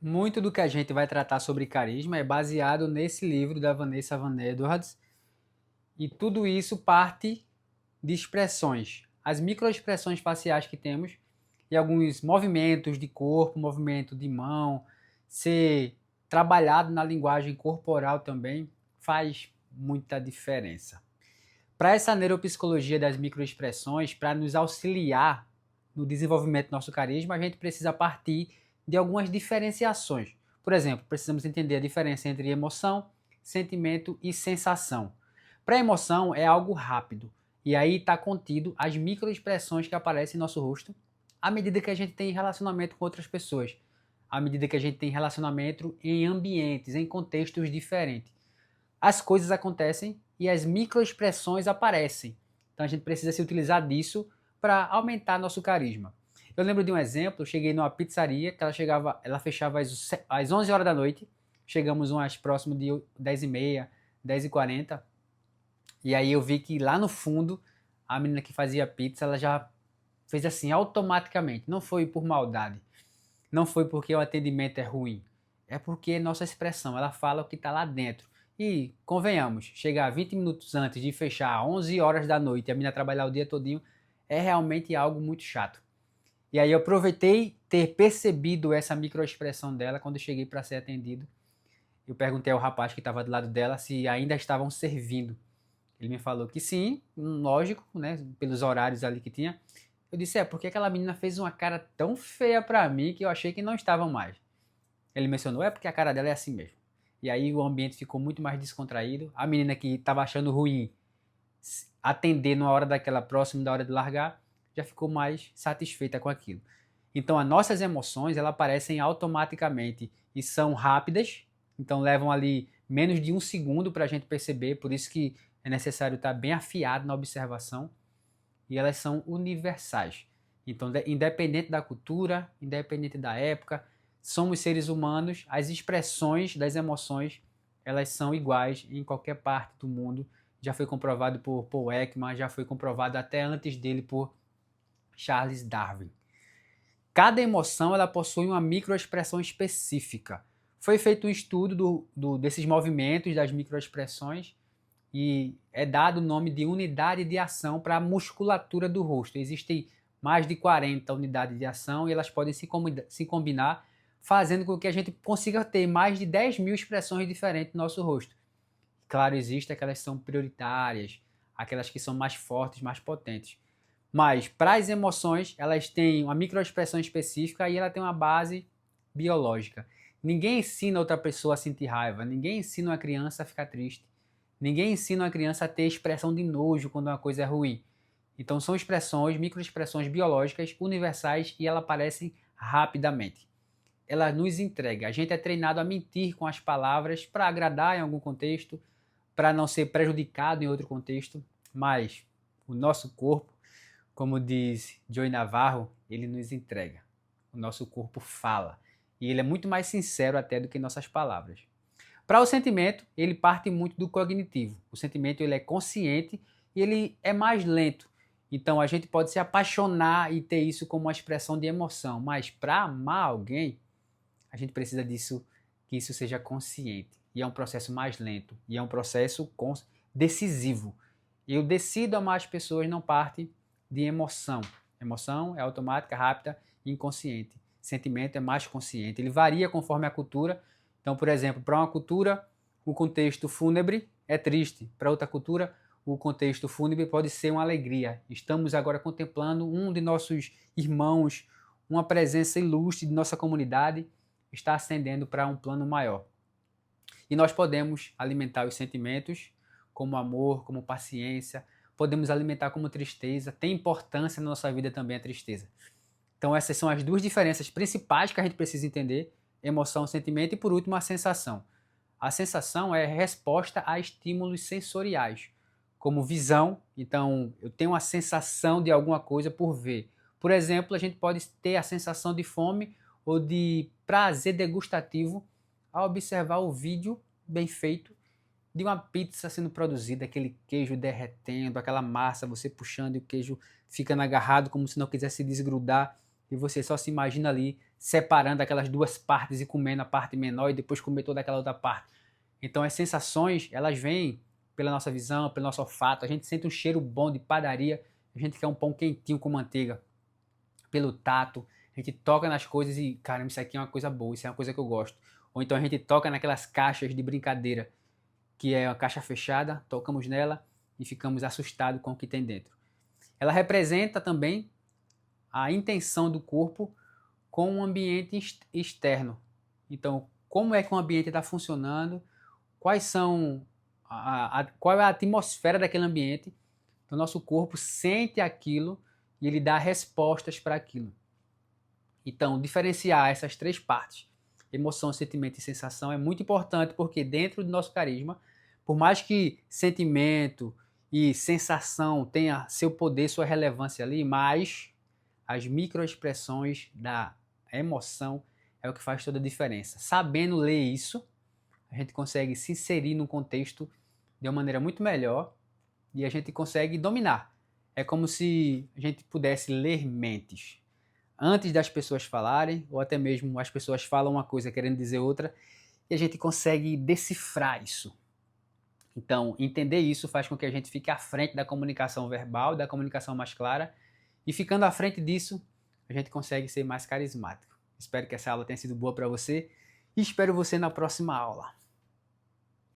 Muito do que a gente vai tratar sobre carisma é baseado nesse livro da Vanessa Van Edwards, e tudo isso parte de expressões, as microexpressões faciais que temos e alguns movimentos de corpo, movimento de mão, ser trabalhado na linguagem corporal também faz muita diferença. Para essa neuropsicologia das microexpressões, para nos auxiliar no desenvolvimento do nosso carisma, a gente precisa partir de algumas diferenciações. Por exemplo, precisamos entender a diferença entre emoção, sentimento e sensação. Para a emoção é algo rápido, e aí está contido as microexpressões que aparecem em nosso rosto à medida que a gente tem relacionamento com outras pessoas, à medida que a gente tem relacionamento em ambientes, em contextos diferentes. As coisas acontecem e as microexpressões aparecem. Então a gente precisa se utilizar disso para aumentar nosso carisma. Eu lembro de um exemplo, eu cheguei numa pizzaria que ela fechava às 11 horas da noite, chegamos umas próximo de 10h30, 10h40, e aí eu vi que lá no fundo, a menina que fazia pizza, ela já fez assim automaticamente, não foi por maldade, não foi porque o atendimento é ruim, é porque nossa expressão, ela fala o que está lá dentro. E, convenhamos, chegar 20 minutos antes de fechar 11 horas da noite e a menina trabalhar o dia todinho é realmente algo muito chato. E aí eu aproveitei ter percebido essa microexpressão dela quando eu cheguei para ser atendido. Eu perguntei ao rapaz que estava do lado dela se ainda estavam servindo. Ele me falou que sim, lógico, né, pelos horários ali que tinha. Eu disse, porque aquela menina fez uma cara tão feia para mim que eu achei que não estavam mais. Ele mencionou, porque a cara dela é assim mesmo. E aí o ambiente ficou muito mais descontraído. A menina que estava achando ruim atender na hora daquela próxima da hora de largar, já ficou mais satisfeita com aquilo. Então as nossas emoções, elas aparecem automaticamente e são rápidas, então levam ali menos de um segundo para a gente perceber, por isso que é necessário estar bem afiado na observação, e elas são universais. Então, independente da cultura, independente da época, somos seres humanos, as expressões das emoções, elas são iguais em qualquer parte do mundo. Já foi comprovado por Paul Ekman, já foi comprovado até antes dele por Charles Darwin. Cada emoção ela possui uma microexpressão específica. Foi feito um estudo desses movimentos, das microexpressões, e é dado o nome de unidade de ação para a musculatura do rosto. Existem mais de 40 unidades de ação e elas podem se combinar, fazendo com que a gente consiga ter mais de 10 mil expressões diferentes no nosso rosto. Claro, existem aquelas que são prioritárias, aquelas que são mais fortes, mais potentes. Mas para as emoções, elas têm uma microexpressão específica e ela tem uma base biológica. Ninguém ensina outra pessoa a sentir raiva, ninguém ensina uma criança a ficar triste, ninguém ensina uma criança a ter expressão de nojo quando uma coisa é ruim. Então são expressões, microexpressões biológicas universais e elas aparecem rapidamente. Ela nos entrega. A gente é treinado a mentir com as palavras para agradar em algum contexto, para não ser prejudicado em outro contexto, mas o nosso corpo, como diz Joey Navarro, ele nos entrega. O nosso corpo fala. E ele é muito mais sincero até do que nossas palavras. Para o sentimento, ele parte muito do cognitivo. O sentimento ele é consciente e ele é mais lento. Então a gente pode se apaixonar e ter isso como uma expressão de emoção, mas para amar alguém, a gente precisa disso, que isso seja consciente. E é um processo mais lento. E é um processo decisivo. Eu decido amar as pessoas não parte de emoção. Emoção é automática, rápida e inconsciente. Sentimento é mais consciente. Ele varia conforme a cultura. Então, por exemplo, para uma cultura, o contexto fúnebre é triste. Para outra cultura, o contexto fúnebre pode ser uma alegria. Estamos agora contemplando um de nossos irmãos, uma presença ilustre de nossa comunidade, está ascendendo para um plano maior. E nós podemos alimentar os sentimentos como amor, como paciência, podemos alimentar como tristeza, tem importância na nossa vida também a tristeza. Então essas são as duas diferenças principais que a gente precisa entender, emoção, sentimento e por último a sensação. A sensação é resposta a estímulos sensoriais, como visão, então eu tenho uma sensação de alguma coisa por ver. Por exemplo, a gente pode ter a sensação de fome ou de prazer degustativo ao observar o vídeo bem feito de uma pizza sendo produzida, aquele queijo derretendo, aquela massa você puxando e o queijo ficando agarrado como se não quisesse desgrudar e você só se imagina ali separando aquelas duas partes e comendo a parte menor e depois comer toda aquela outra parte. Então as sensações, elas vêm pela nossa visão, pelo nosso olfato. A gente sente um cheiro bom de padaria, a gente quer um pão quentinho com manteiga. Pelo tato, a gente toca nas coisas e, caramba, isso aqui é uma coisa boa, isso é uma coisa que eu gosto. Ou então a gente toca naquelas caixas de brincadeira, que é uma caixa fechada, tocamos nela e ficamos assustados com o que tem dentro. Ela representa também a intenção do corpo com o ambiente externo. Então, como é que o ambiente está funcionando, quais são qual é a atmosfera daquele ambiente. O nosso corpo sente aquilo e ele dá respostas para aquilo. Então, diferenciar essas três partes, emoção, sentimento e sensação, é muito importante, porque dentro do nosso carisma, por mais que sentimento e sensação tenha seu poder, sua relevância ali, mas as microexpressões da emoção é o que faz toda a diferença. Sabendo ler isso, a gente consegue se inserir num contexto de uma maneira muito melhor e a gente consegue dominar. É como se a gente pudesse ler mentes antes das pessoas falarem, ou até mesmo as pessoas falam uma coisa querendo dizer outra, e a gente consegue decifrar isso. Então, entender isso faz com que a gente fique à frente da comunicação verbal, da comunicação mais clara, e ficando à frente disso, a gente consegue ser mais carismático. Espero que essa aula tenha sido boa para você e espero você na próxima aula.